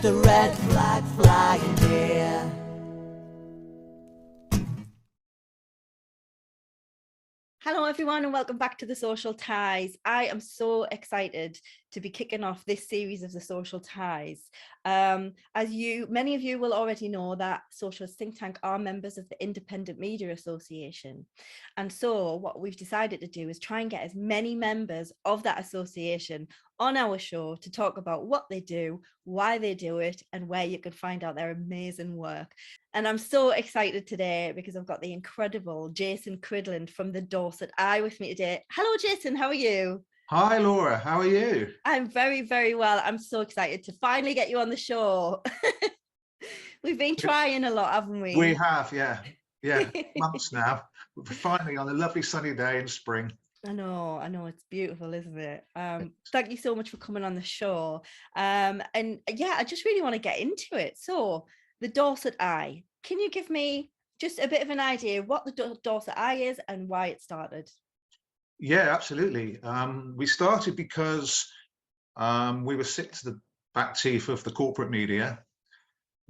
a red flag flying here. Hello everyone and welcome back to the Social Ties. I am so excited to be kicking off this series of the Social Ties. Many of you will already know that Socialist Think Tank are members of the Independent Media Association. And so what we've decided to do is try and get as many members of that association on our show to talk about what they do, why they do it, and where you can find out their amazing work. And I'm so excited today because I've got the incredible Jason Cridland from the Dorset Eye with me today. Hello, Jason, how are you? Hi, Laura, how are you? I'm very, very well. I'm so excited to finally get you on the show. We've been trying a lot, haven't we? We have, yeah, months now. We're finally on a lovely sunny day in spring. I know, it's beautiful, isn't it? Thank you so much for coming on the show. And yeah, I just really want to get into it. So, the Dorset Eye. Can you give me just a bit of an idea what the Dorset Eye is and why it started? Yeah, absolutely. We started because we were sick to the back teeth of the corporate media.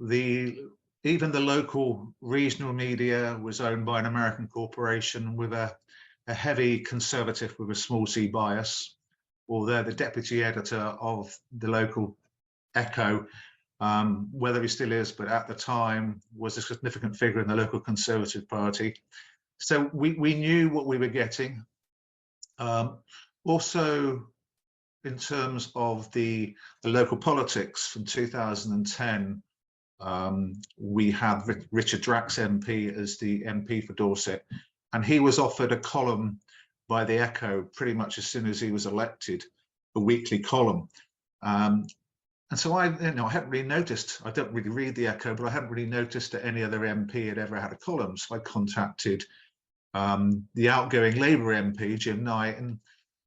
Even the local regional media was owned by an American corporation with a heavy conservative with a small c bias. Although the deputy editor of the local Echo, whether he still is, but at the time was a significant figure in the local Conservative Party. So we knew what we were getting. Also, in terms of the local politics from 2010, we had Richard Drax MP as the MP for Dorset, and he was offered a column by the Echo pretty much as soon as he was elected, a weekly column. And so I hadn't really noticed, I don't really read the Echo, but I hadn't really noticed that any other MP had ever had a column. So I contacted the outgoing Labour MP, Jim Knight, and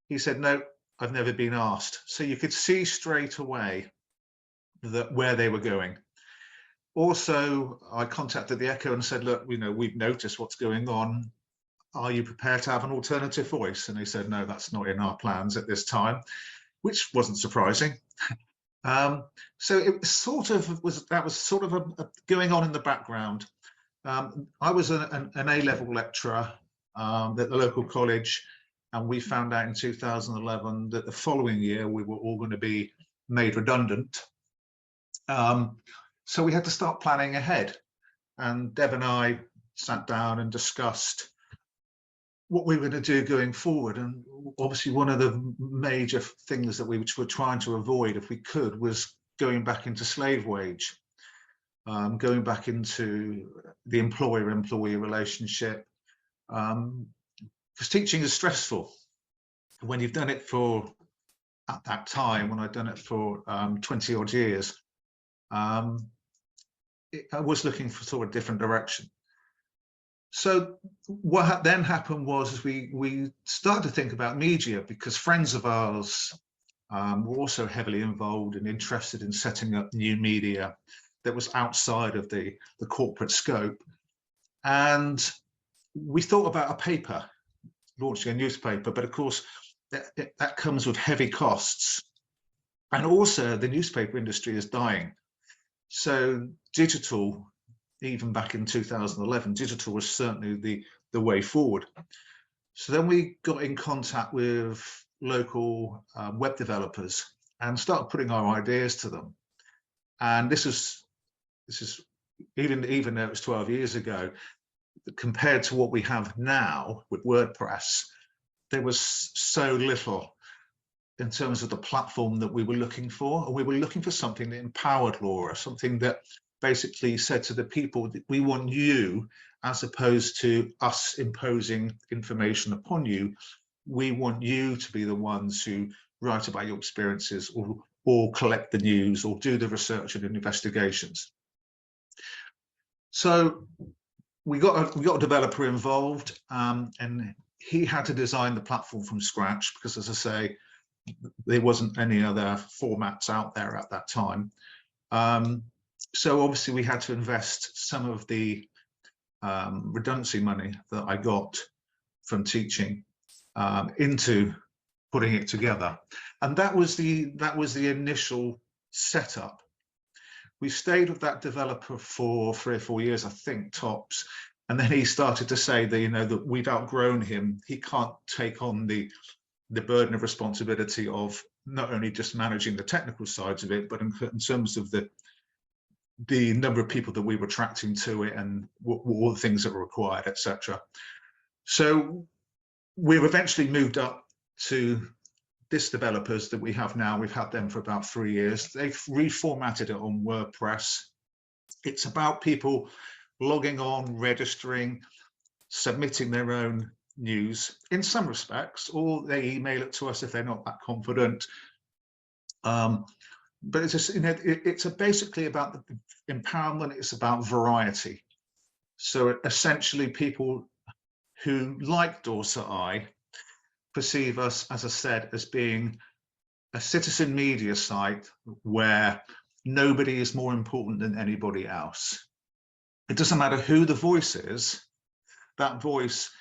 he said, no, I've never been asked. So you could see straight away where they were going. Also, I contacted the Echo and said, look, we've noticed what's going on. Are you prepared to have an alternative voice? And they said, no, that's not in our plans at this time, which wasn't surprising. So it was sort of going on in the background. I was an A-level lecturer at the local college, and we found out in 2011 that the following year we were all going to be made redundant. So we had to start planning ahead, and Deb and I sat down and discussed what we were going to do going forward. And obviously one of the major things that we were trying to avoid, if we could, was going back into slave wage, going back into the employer-employee relationship, because teaching is stressful. When you've done it at that time, when I'd done it for 20 odd years, I was looking for sort of a different direction. So what then happened was we started to think about media, because friends of ours were also heavily involved and interested in setting up new media that was outside of the corporate scope. And we thought about a paper, launching a newspaper, but of course that comes with heavy costs. And also the newspaper industry is dying. So digital, even back in 2011, digital was certainly the way forward. So then we got in contact with local web developers and started putting our ideas to them. And this is even though it was 12 years ago, compared to what we have now with WordPress, there was so little in terms of the platform that we were looking for. And we were looking for something that empowered Laura, something that basically said to the people that we want you, as opposed to us imposing information upon you, we want you to be the ones who write about your experiences or collect the news or do the research and investigations. So we got a developer involved, and he had to design the platform from scratch because, as I say, there wasn't any other formats out there at that time. So obviously we had to invest some of the redundancy money that I got from teaching into putting it together, and that was the initial setup. we stayed with that developer for 3 or 4 years, I think, tops. And then he started to say that, you know, that we've outgrown him. He can't take on the burden of responsibility of not only just managing the technical sides of it, but in terms of the number of people that we were attracting to it and all the things that were required, etc. So we've eventually moved up to this developers that we have now. We've had them for about 3 years. They've reformatted it on WordPress. It's about people logging on, registering, submitting their own news in some respects, or they email it to us if they're not that confident. But it's just, you know, it's basically about the empowerment. It's about variety. So essentially, people who like Dorset Eye perceive us, as I said, as being a citizen media site where nobody is more important than anybody else. It doesn't matter who the voice is, that voice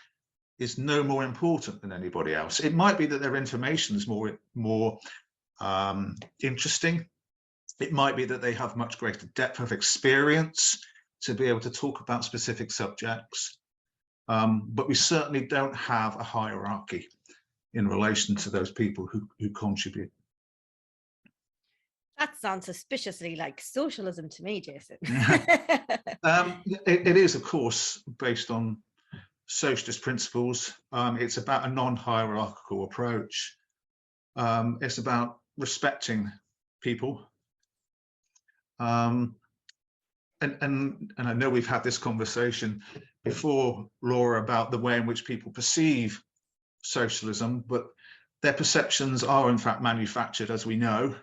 is no more important than anybody else. It might be that their information is more interesting. It might be that they have much greater depth of experience to be able to talk about specific subjects. But we certainly don't have a hierarchy in relation to those people who contribute. That sounds suspiciously like socialism to me, Jason. It is, of course, based on socialist principles. It's about a non-hierarchical approach. It's about respecting people. And I know we've had this conversation before, Laura, about the way in which people perceive socialism, but their perceptions are in fact manufactured, as we know,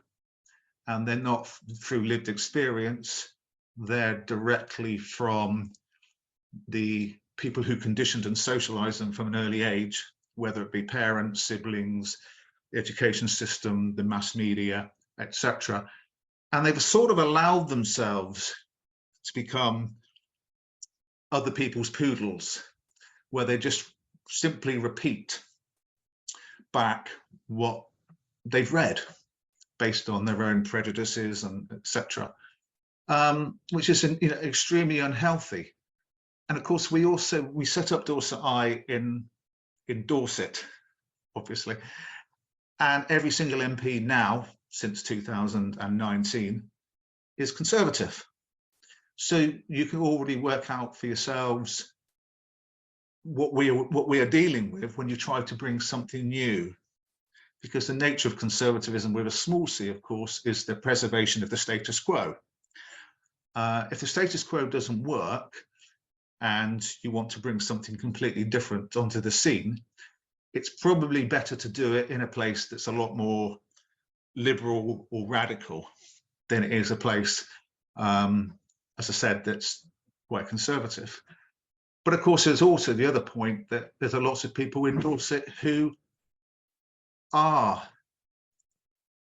and they're not through lived experience. They're directly from the people who conditioned and socialized them from an early age, whether it be parents, siblings, the education system, the mass media, etc. And they've sort of allowed themselves to become other people's poodles, where they just simply repeat back what they've read based on their own prejudices and etc., which is, you know, extremely unhealthy. And of course, we set up Dorset Eye in Dorset, obviously, and every single MP now since 2019 is Conservative. So you can already work out for yourselves what we are dealing with when you try to bring something new, because the nature of conservatism, with a small c, of course, is the preservation of the status quo. If the status quo doesn't work and you want to bring something completely different onto the scene, it's probably better to do it in a place that's a lot more liberal or radical than it is a place, as I said, that's quite conservative. But of course, there's also the other point that there's a lot of people in Dorset who are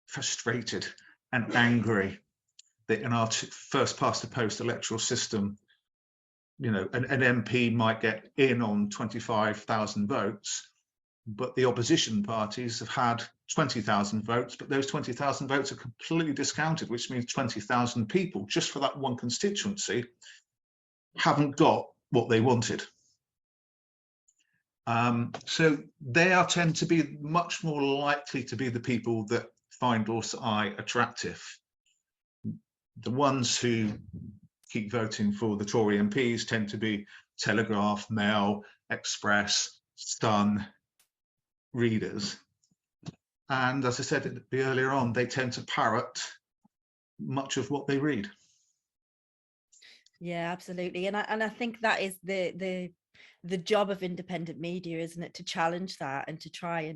frustrated and angry that in our first past the post electoral system, you know, an MP might get in on 25,000 votes, but the opposition parties have had 20,000 votes, but those 20,000 votes are completely discounted, which means 20,000 people just for that one constituency haven't got what they wanted. So they tend to be much more likely to be the people that find Dorset Eye attractive. The ones who keep voting for the Tory MPs tend to be Telegraph, Mail, Express, Sun readers. And as I said earlier on, they tend to parrot much of what they read. Yeah, absolutely. And I think that is the job of independent media, isn't it, to challenge that and to try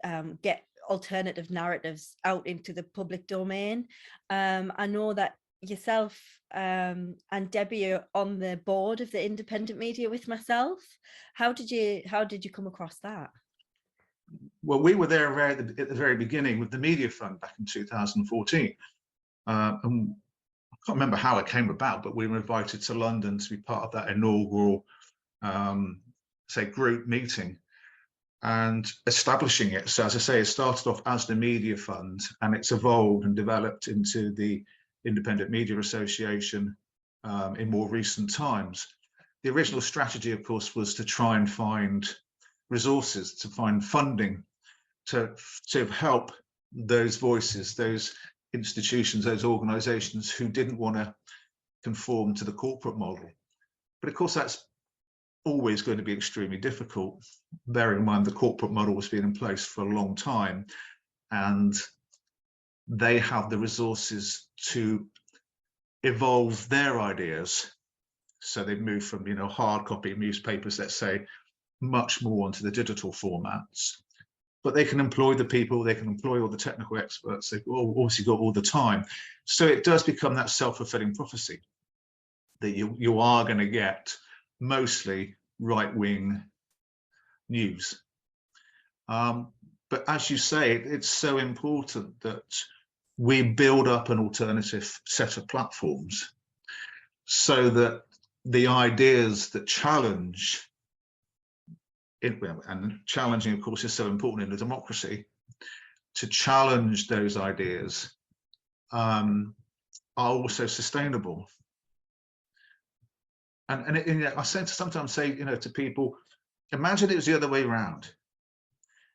and get alternative narratives out into the public domain. I know that yourself and Debbie are on the board of the independent media with myself. How did you come across that? Well, we were there at the very beginning with the Media Fund back in 2014. And I can't remember how it came about, but we were invited to London to be part of that inaugural group meeting and establishing it. So as I say, it started off as the Media Fund and it's evolved and developed into the Independent Media Association in more recent times. The original strategy, of course, was to try and find resources, to find funding, to help those voices, those institutions, those organizations who didn't want to conform to the corporate model. But of course, that's always going to be extremely difficult, bearing in mind the corporate model has been in place for a long time, and they have the resources to evolve their ideas. So they've moved from, hard copy newspapers, let's say, much more onto the digital formats. But they can employ the people, they can employ all the technical experts, they've obviously got all the time. So it does become that self-fulfilling prophecy that you are going to get mostly right-wing news. But as you say, it's so important that we build up an alternative set of platforms so that the ideas that challenge it, and challenging, of course, is so important in a democracy, to challenge those ideas are also sustainable. And I sometimes say, to people, imagine it was the other way around.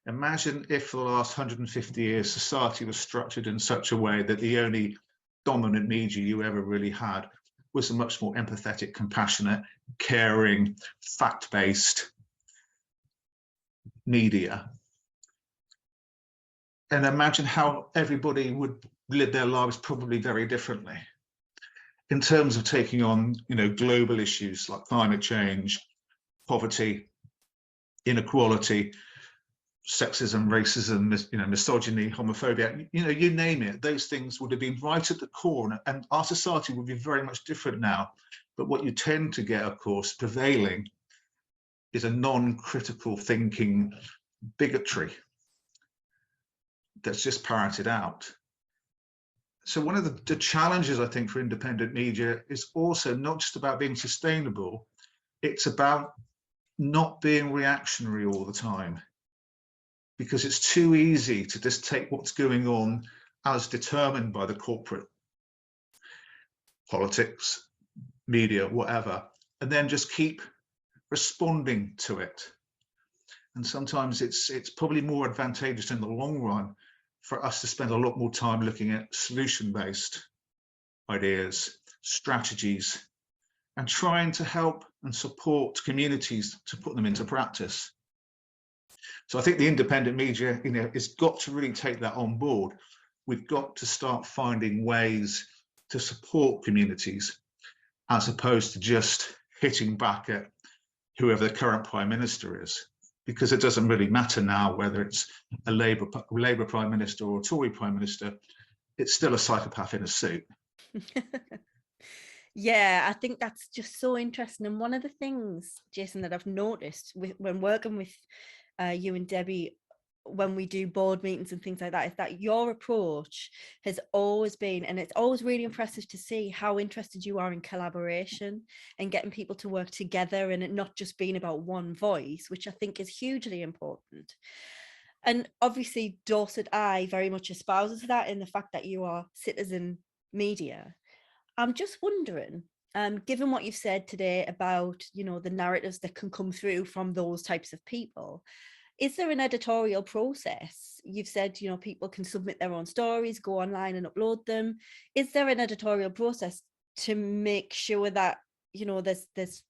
Imagine if for the last 150 years, society was structured in such a way that the only dominant media you ever really had was a much more empathetic, compassionate, caring, fact-based media. And imagine how everybody would live their lives probably very differently in terms of taking on, global issues like climate change, poverty, inequality, sexism, racism, misogyny, homophobia, you name it. Those things would have been right at the core, and our society would be very much different now. But what you tend to get, of course, prevailing is a non-critical thinking bigotry that's just parroted out. So one of the challenges, I think, for independent media is also not just about being sustainable, it's about not being reactionary all the time, because it's too easy to just take what's going on as determined by the corporate politics, media, whatever, and then just keep responding to it. And sometimes it's probably more advantageous in the long run for us to spend a lot more time looking at solution-based ideas, strategies, and trying to help and support communities to put them into practice. So I think the independent media, has got to really take that on board. We've got to start finding ways to support communities as opposed to just hitting back at whoever the current Prime Minister is, because it doesn't really matter now whether it's a Labour Prime Minister or a Tory Prime Minister. It's still a psychopath in a suit. Yeah, I think that's just so interesting. And one of the things, Jason, that I've noticed when working with you and Debbie, when we do board meetings and things like that, is that your approach has always been, and it's always really impressive to see how interested you are in collaboration and getting people to work together, and it not just being about one voice, which I think is hugely important. And obviously Dorset Eye very much espouses that in the fact that you are citizen media. I'm just wondering, given what you've said today about, the narratives that can come through from those types of people, is there an editorial process? You've said, people can submit their own stories, go online and upload them. Is there an editorial process to make sure that, there's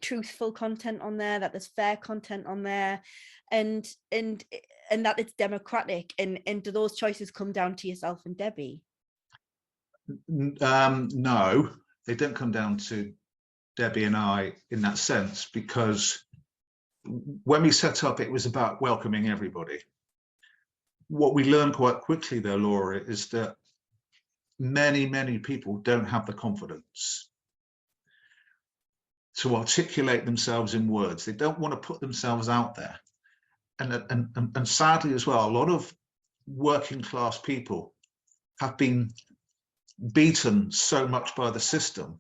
truthful content on there, that there's fair content on there, and that it's democratic? And do those choices come down to yourself and Debbie? No, they don't come down to Debbie and I in that sense, because when we set up, it was about welcoming everybody. What we learned quite quickly, though, Laura, is that many, many people don't have the confidence to articulate themselves in words. They don't want to put themselves out there. And sadly as well, a lot of working class people have been beaten so much by the system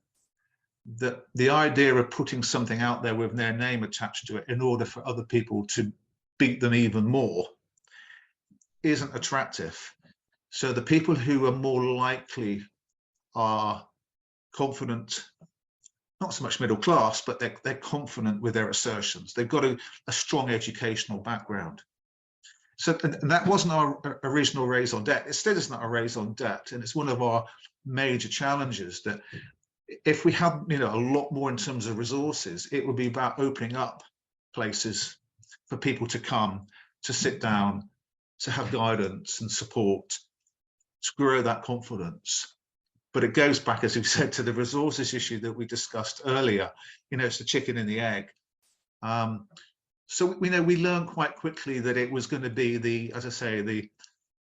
that the idea of putting something out there with their name attached to it in order for other people to beat them even more isn't attractive. So the people who are more likely, are confident, not so much middle class, but they're confident with their assertions. They've got a strong educational background. So, and that wasn't our original raison d'etre. It still isn't our raison d'etre, and it's one of our major challenges, that if we had, you know, a lot more in terms of resources, it would be about opening up places for people to come, to sit down, to have guidance and support, to grow that confidence. But it goes back, as we've said, to the resources issue that we discussed earlier. You know, it's the chicken and the egg. So, you know, we learned quite quickly that it was going to be the, as I say, the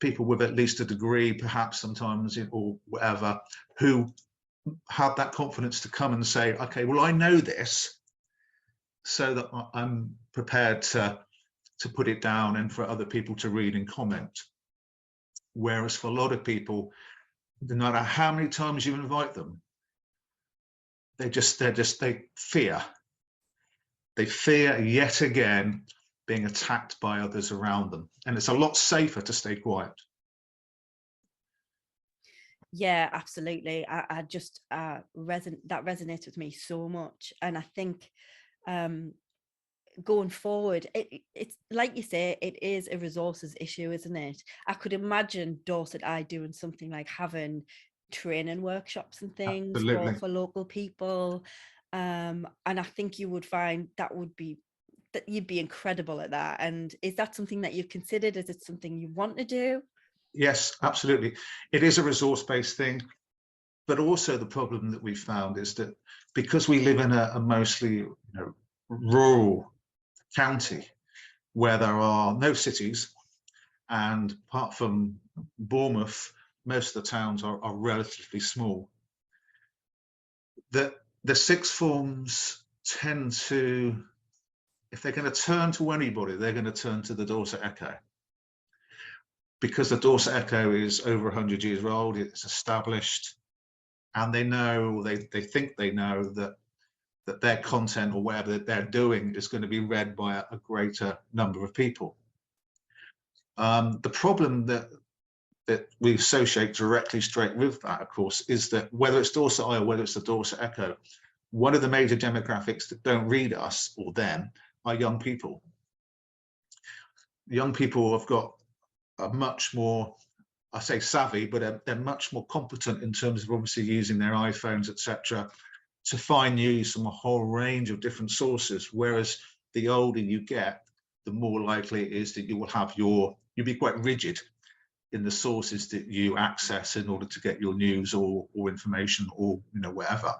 people with at least a degree, perhaps sometimes, or whatever, who had that confidence to come and say, okay, well, I know this, so that I'm prepared to put it down and for other people to read and comment. Whereas for a lot of people, no matter how many times you invite them, they fear. They fear yet again being attacked by others around them. And it's a lot safer to stay quiet. Yeah, absolutely. I just that resonates with me so much. And I think going forward, it's like you say, it is a resources issue, isn't it? I could imagine Dorset Eye doing something like having training workshops and things for local people. And I think you would find that you'd be incredible at that. And is that something that you've considered? Is it something you want to do? Yes, absolutely. It is a resource-based thing, but also the problem that we found is that because we live in a mostly, you know, rural county where there are no cities, and apart from Bournemouth, most of the towns are relatively small, that the sixth forms tend to, if they're going to turn to anybody, they're going to turn to the Dorset Echo. Because the Dorset Echo is over 100 years old, it's established, and they know, they think they know that their content or whatever that they're doing is going to be read by a greater number of people. The problem that we associate directly straight with that, of course, is that whether it's Dorset Eye or whether it's the Dorset Echo, one of the major demographics that don't read us or them are young people. Young people have got a much more, I say savvy, but they're much more competent in terms of obviously using their iPhones, etc., to find news from a whole range of different sources. Whereas the older you get, the more likely it is that you will have you'll be quite rigid in the sources that you access in order to get your news or information or, you know, whatever.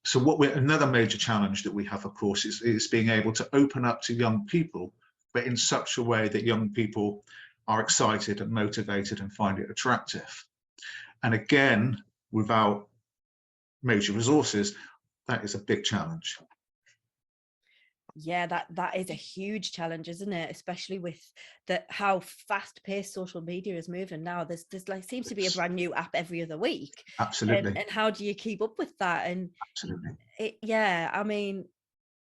So another major challenge that we have, of course, is being able to open up to young people, but in such a way that young people are excited and motivated and find it attractive. And again, without major resources, that is a big challenge. Yeah, that is a huge challenge, isn't it? Especially with how fast-paced social media is moving now. There's like seems to be a brand new app every other week. Absolutely. And how do you keep up with that? And absolutely, yeah, I mean,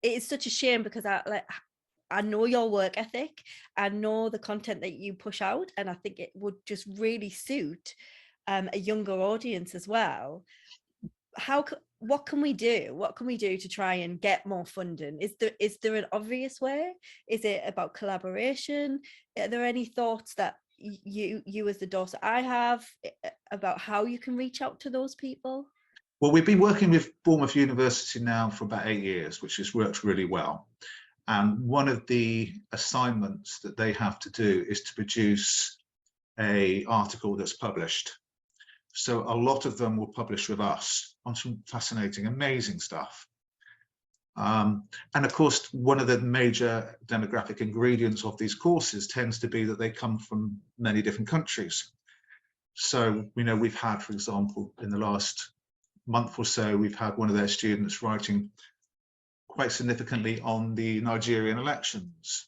it is such a shame because I know your work ethic, I know the content that you push out, and I think it would just really suit a younger audience as well. What can we do? What can we do to try and get more funding? Is there an obvious way? Is it about collaboration? Are there any thoughts that you as the Dorset Eye have about how you can reach out to those people? Well, we've been working with Bournemouth University now for about 8 years, which has worked really well. And one of the assignments that they have to do is to produce an article that's published. So a lot of them will publish with us on some fascinating, amazing stuff. And of course, one of the major demographic ingredients of these courses tends to be that they come from many different countries. So, you know, we've had, for example, in the last month or so, we've had one of their students writing quite significantly on the Nigerian elections.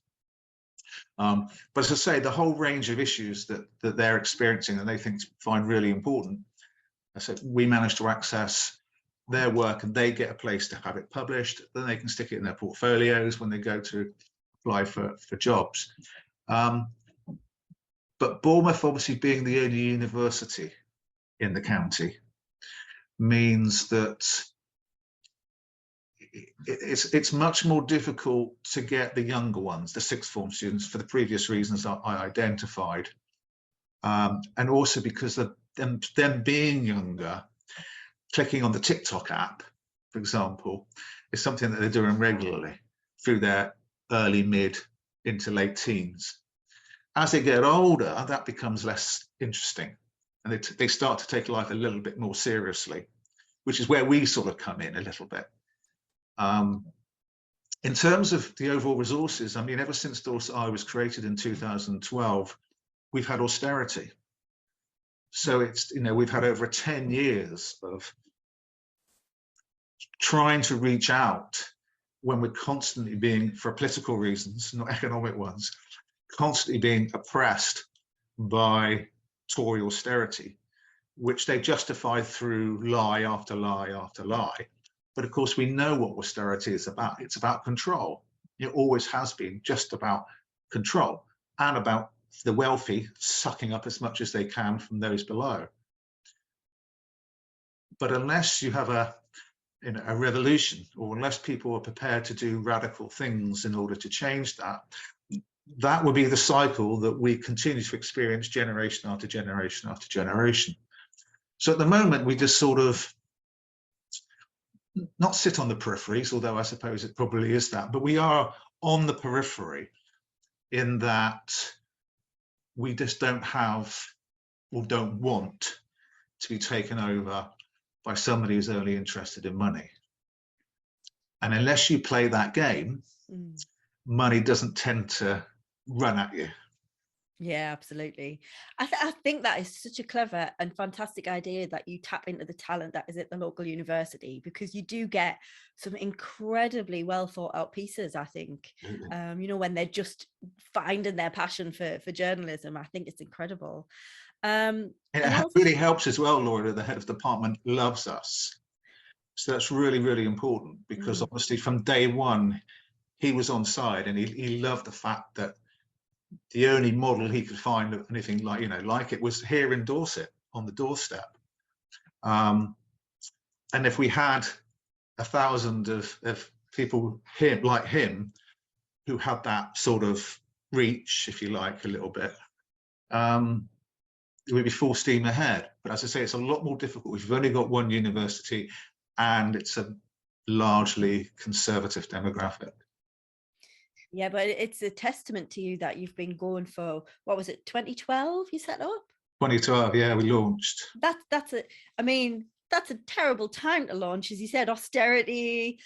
But as I say, the whole range of issues that they're experiencing and they find really important, I said, we managed to access their work and they get a place to have it published. Then they can stick it in their portfolios when they go to apply for jobs. But Bournemouth, obviously being the only university in the county, means that it's much more difficult to get the younger ones, the sixth form students, for the previous reasons I identified. And also because of them being younger, clicking on the TikTok app, for example, is something that they're doing regularly through their early, mid, into late teens. As they get older, that becomes less interesting, and they start to take life a little bit more seriously, which is where we sort of come in a little bit. In terms of the overall resources, I mean, ever since Dorset Eye was created in 2012, we've had austerity. So it's, you know, we've had over 10 years of trying to reach out when we're constantly being, for political reasons, not economic ones, constantly being oppressed by Tory austerity, which they justify through lie after lie after lie. But of course, we know what austerity is about. It's about control. It always has been just about control and about the wealthy sucking up as much as they can from those below. But unless you have a revolution, or unless people are prepared to do radical things in order to change that, that would be the cycle that we continue to experience generation after generation after generation. So at the moment, we just sort of not sit on the peripheries, although I suppose it probably is that, but we are on the periphery in that we just don't have or don't want to be taken over by somebody who's only interested in money. And unless you play that game, money doesn't tend to run at you. Yeah, absolutely. I think that is such a clever and fantastic idea that you tap into the talent that is at the local university, because you do get some incredibly well thought out pieces, I think. You know, when they're just finding their passion for journalism, I think it's incredible. And it really helps as well, Laura, the head of the department loves us. So that's really, really important, because obviously from day one, he was on side, and he loved the fact that the only model he could find of anything like, you know, like it was here in Dorset on the doorstep. And if we had 1,000 of people here like him who had that sort of reach, if you like, a little bit, it would be full steam ahead. But as I say, it's a lot more difficult. We've only got one university, and it's a largely conservative demographic. Yeah, but it's a testament to you that you've been going for, what was it, 2012 you set up? 2012, yeah, we launched. I mean, that's a terrible time to launch, as you said, austerity,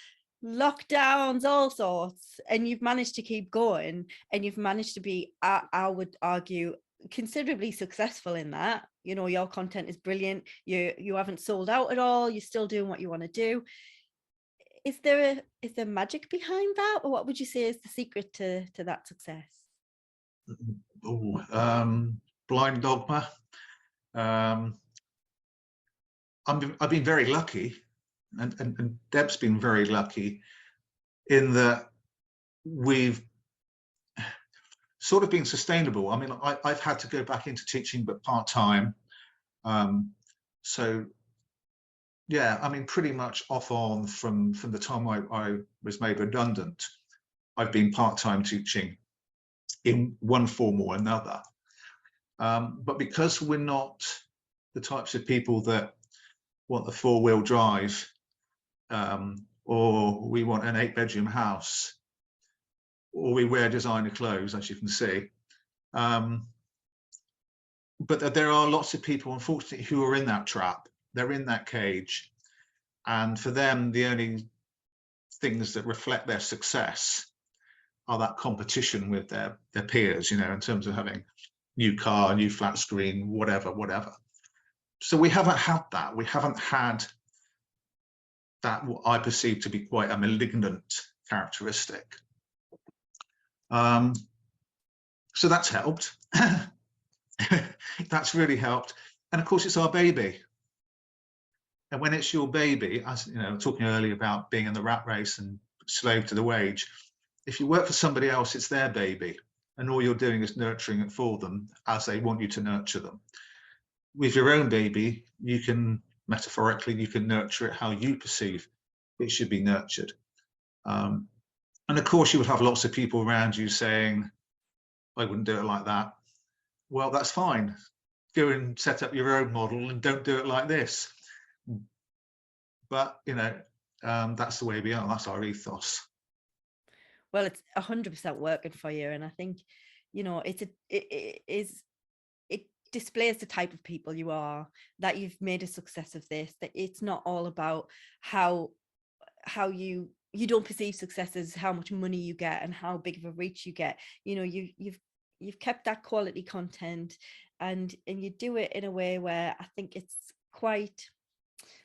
lockdowns, all sorts, and you've managed to keep going, and you've managed to be, I would argue, considerably successful in that. You know, your content is brilliant. You haven't sold out at all. You're still doing what you want to do. Is there magic behind that, or what would you say is the secret to that success? Blind dogma. I've been very lucky, and Deb's been very lucky in that we've sort of been sustainable. I mean, I've had to go back into teaching, but part-time. So yeah, I mean, pretty much off on from the time I was made redundant, I've been part-time teaching in one form or another. But because we're not the types of people that want the 4-wheel drive, or we want an 8-bedroom house, or we wear designer clothes, as you can see. But there are lots of people, unfortunately, who are in that trap. They're in that cage. And for them, the only things that reflect their success are that competition with their peers, you know, in terms of having new car, new flat screen, whatever. So we haven't had that. We haven't had that, what I perceive to be quite a malignant characteristic. So that's helped. That's really helped. And of course, it's our baby. And when it's your baby, as you know, talking earlier about being in the rat race and slave to the wage, if you work for somebody else, it's their baby, and all you're doing is nurturing it for them as they want you to nurture them. With your own baby, you can metaphorically, you can nurture it how you perceive it should be nurtured. And of course, you would have lots of people around you saying, I wouldn't do it like that. Well, that's fine. Go and set up your own model and don't do it like this. But, you know, that's the way we are. That's our ethos. Well, it's 100% working for you. And I think, you know, it displays the type of people you are, that you've made a success of this, that it's not all about how you don't perceive success as how much money you get and how big of a reach you get. You know, you've kept that quality content, and you do it in a way where I think it's quite,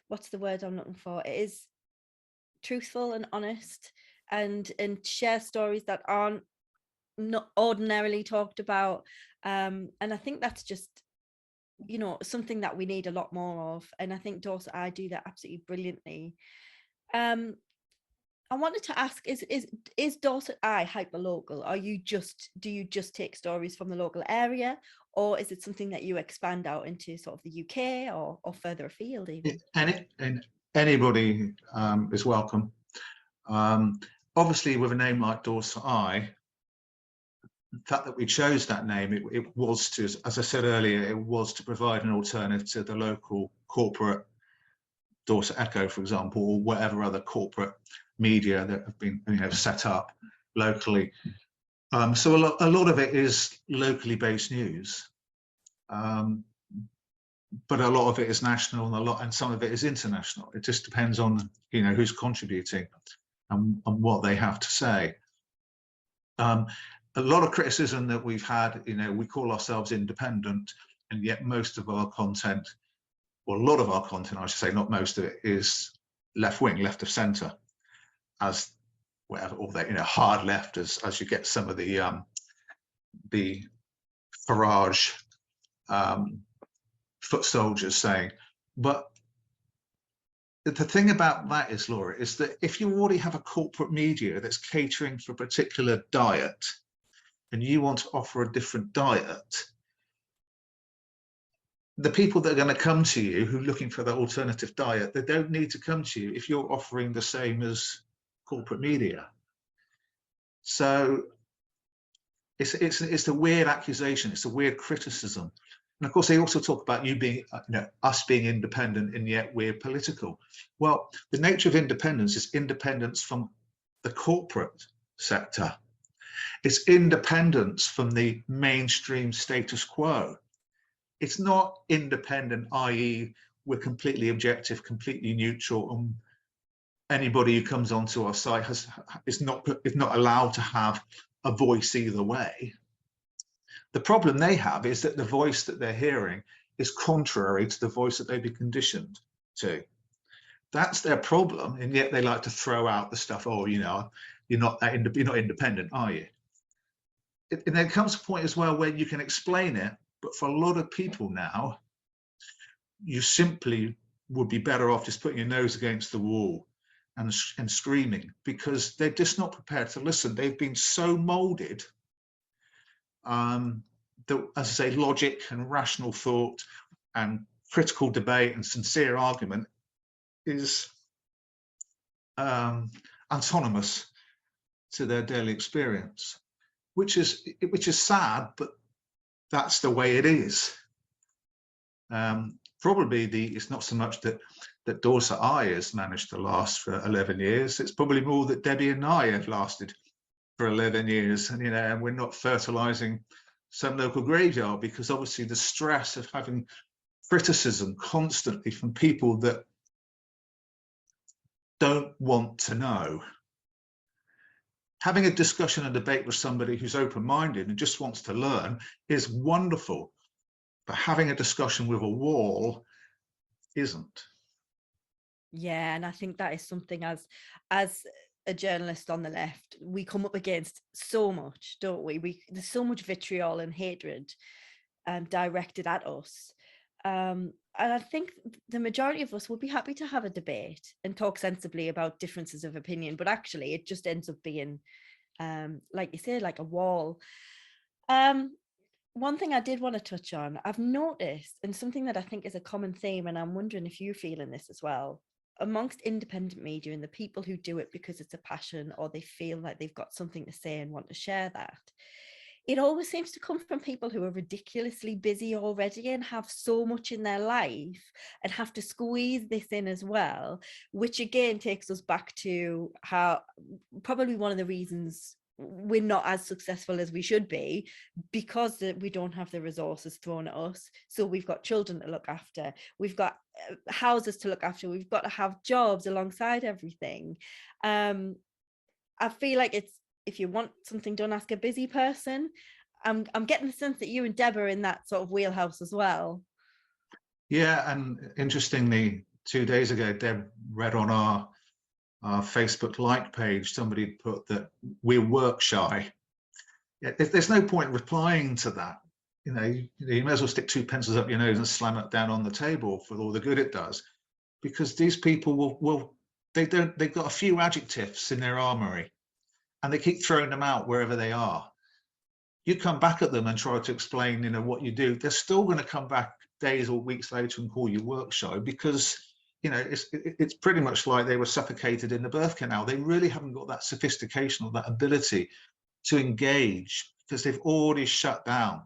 what's the word I'm looking for? It is truthful and honest, and share stories that aren't not ordinarily talked about. And I think that's just, you know, something that we need a lot more of. And I think Dorset Eye do that absolutely brilliantly. I wanted to ask, is Dorset Eye hyper-local? Do you just take stories from the local area, or is it something that you expand out into sort of the UK or further afield even? And anybody is welcome. Obviously, with a name like Dorset Eye, the fact that we chose that name, it was to, as I said earlier, it was to provide an alternative to the local corporate Dorset Echo, for example, or whatever other corporate media that have been, you know, set up locally. So a lot of it is locally based news, but a lot of it is national, and some of it is international. It just depends on, you know, who's contributing and what they have to say. A lot of criticism that we've had, you know, we call ourselves independent, and yet most of our content, or a lot of our content, I should say, not most of it, is left wing, left of centre, as whatever, or that, you know, hard left, as you get some of the Farage foot soldiers saying. But the thing about that is, Laura, is that if you already have a corporate media that's catering for a particular diet, and you want to offer a different diet, the people that are going to come to you who are looking for that alternative diet, they don't need to come to you if you're offering the same as corporate media. So it's a weird accusation, it's a weird criticism. And of course, they also talk about you being, you know, us being independent, and yet we're political. Well, the nature of independence is independence from the corporate sector. It's independence from the mainstream status quo. It's not independent, i.e., we're completely objective, completely neutral, and anybody who comes onto our site is not allowed to have a voice either way. The problem they have is that the voice that they're hearing is contrary to the voice that they've been conditioned to. That's their problem, and yet they like to throw out the stuff. Oh, you know, you're not independent, are you? And there comes a point as well where you can explain it, but for a lot of people now, you simply would be better off just putting your nose against the wall and screaming, because they're just not prepared to listen. They've been so molded that, as I say, logic and rational thought and critical debate and sincere argument is autonomous to their daily experience, which is sad, but that's the way it is. Probably it's not so much that Dorset Eye has managed to last for 11 years. It's probably more that Debbie and I have lasted for 11 years, and, you know, and we're not fertilizing some local graveyard, because obviously the stress of having criticism constantly from people that don't want to know. Having a discussion and debate with somebody who's open-minded and just wants to learn is wonderful, but having a discussion with a wall isn't. Yeah, and I think that is something, as a journalist on the left, we come up against so much, don't we? There's so much vitriol and hatred directed at us. And I think the majority of us would be happy to have a debate and talk sensibly about differences of opinion, but actually it just ends up being, like you say, like a wall. one thing I did want to touch on, I've noticed, and something that I think is a common theme, and I'm wondering if you feel in this as well, amongst independent media and the people who do it because it's a passion or they feel like they've got something to say and want to share that, it always seems to come from people who are ridiculously busy already and have so much in their life and have to squeeze this in as well, which again takes us back to how probably one of the reasons we're not as successful as we should be, because we don't have the resources thrown at us. So we've got children to look after, we've got houses to look after, we've got to have jobs alongside everything. I feel like it's, if you want something done, ask a busy person. I'm getting the sense that you and Deb are in that sort of wheelhouse as well. Yeah, and interestingly, 2 days ago, Deb read on our Facebook like page, somebody put that we're work shy. Yeah, there's no point replying to that. You may as well stick 2 pencils up your nose and slam it down on the table for all the good it does, because these people they've got a few adjectives in their armory, and they keep throwing them out wherever they are. You come back at them and try to explain, what you do, they're still going to come back days or weeks later and call you work shy, because it's pretty much like they were suffocated in the birth canal. They really haven't got that sophistication or that ability to engage, because they've already shut down.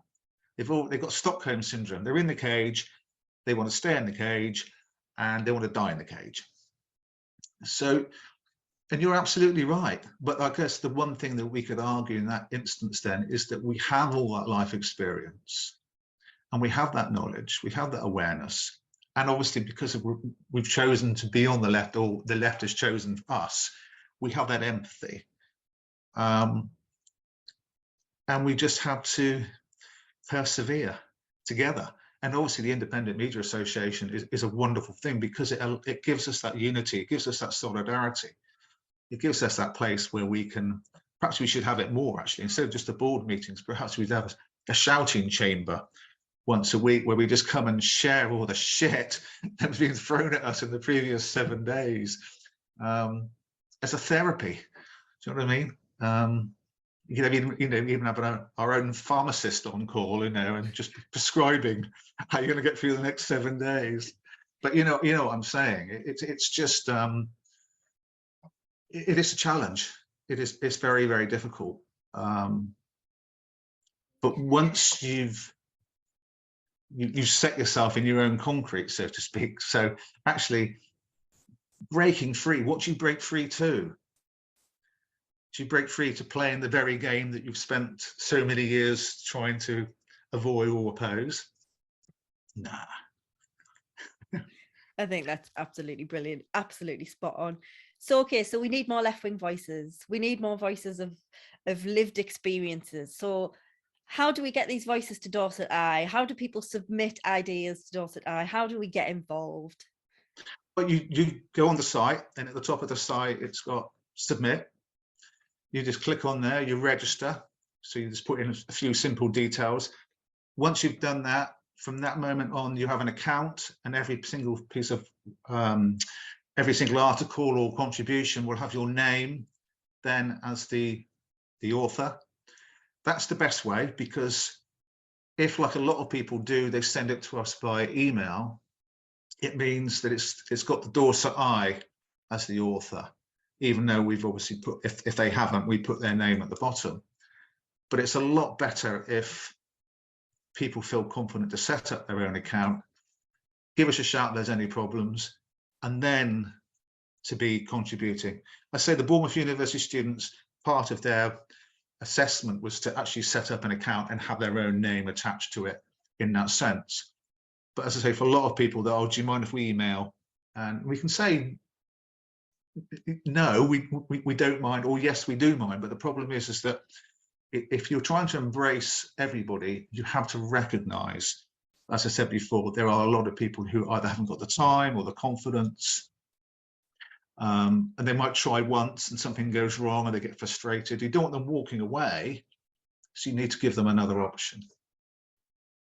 They've got Stockholm syndrome. They're in the cage, they want to stay in the cage, and they want to die in the cage. So, and you're absolutely right. But I guess the one thing that we could argue in that instance then is that we have all that life experience, and we have that knowledge, we have that awareness. And obviously, because we've chosen to be on the left, or the left has chosen us, we have that empathy. And we just have to persevere together. And obviously, the Independent Media Association is a wonderful thing, because it gives us that unity, it gives us that solidarity. It gives us that place where we can, perhaps we should have it more actually, instead of just the board meetings, perhaps we'd have a shouting chamber once a week where we just come and share all the shit that's been thrown at us in the previous 7 days, as a therapy. Do you know what I mean? Even have our own pharmacist on call, and just prescribing how you're going to get through the next 7 days. But you know what I'm saying. It's just it is a challenge. It's very, very difficult. But once you've set yourself in your own concrete, so to speak. So actually breaking free, what do you break free to? Do you break free to play in the very game that you've spent so many years trying to avoid or oppose? Nah. I think that's absolutely brilliant, absolutely spot on. So, okay, so we need more left-wing voices. We need more voices of lived experiences. So how do we get these voices to Dorset Eye? How do people submit ideas to Dorset Eye? How do we get involved? But you go on the site, and at the top of the site, it's got submit. You just click on there, you register. So you just put in a few simple details. Once you've done that, from that moment on, you have an account, and every single piece of, every single article or contribution will have your name then as the author. That's the best way, because if, like a lot of people do, they send it to us by email, it means that it's got the Dorset Eye as the author, even though we've obviously put, if they haven't, we put their name at the bottom. But it's a lot better if people feel confident to set up their own account, give us a shout if there's any problems, and then to be contributing. I say the Bournemouth University students, part of their assessment was to actually set up an account and have their own name attached to it in that sense. But as I say, for a lot of people, they're, do you mind if we email? And we can say, no, we don't mind, or yes, we do mind. But the problem is that if you're trying to embrace everybody, you have to recognize, as I said before, there are a lot of people who either haven't got the time or the confidence, and they might try once and something goes wrong and they get frustrated. You don't want them walking away, so you need to give them another option.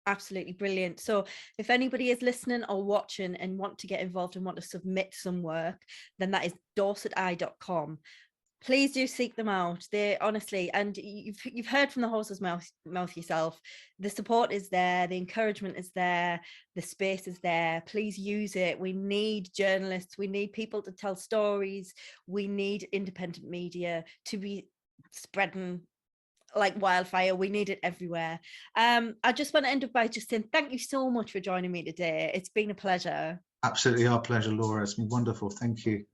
Absolutely brilliant. So if anybody is listening or watching and want to get involved and want to submit some work, then that is dorseteye.com. Please do seek them out. They honestly, and you've heard from the horse's mouth yourself. The support is there, the encouragement is there, the space is there. Please use it. We need journalists, we need people to tell stories, we need independent media to be spreading like wildfire. We need it everywhere. I just want to end up by just saying thank you so much for joining me today. It's been a pleasure. Absolutely our pleasure, Laura. It's been wonderful. Thank you.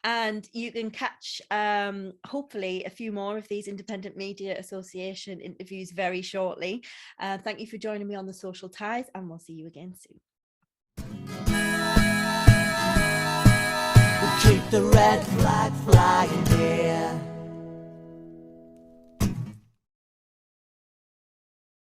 And you can catch hopefully a few more of these Independent Media Association interviews very shortly. Thank you for joining me on The Social Ties, and we'll see you again soon. We'll keep the red flag flying here.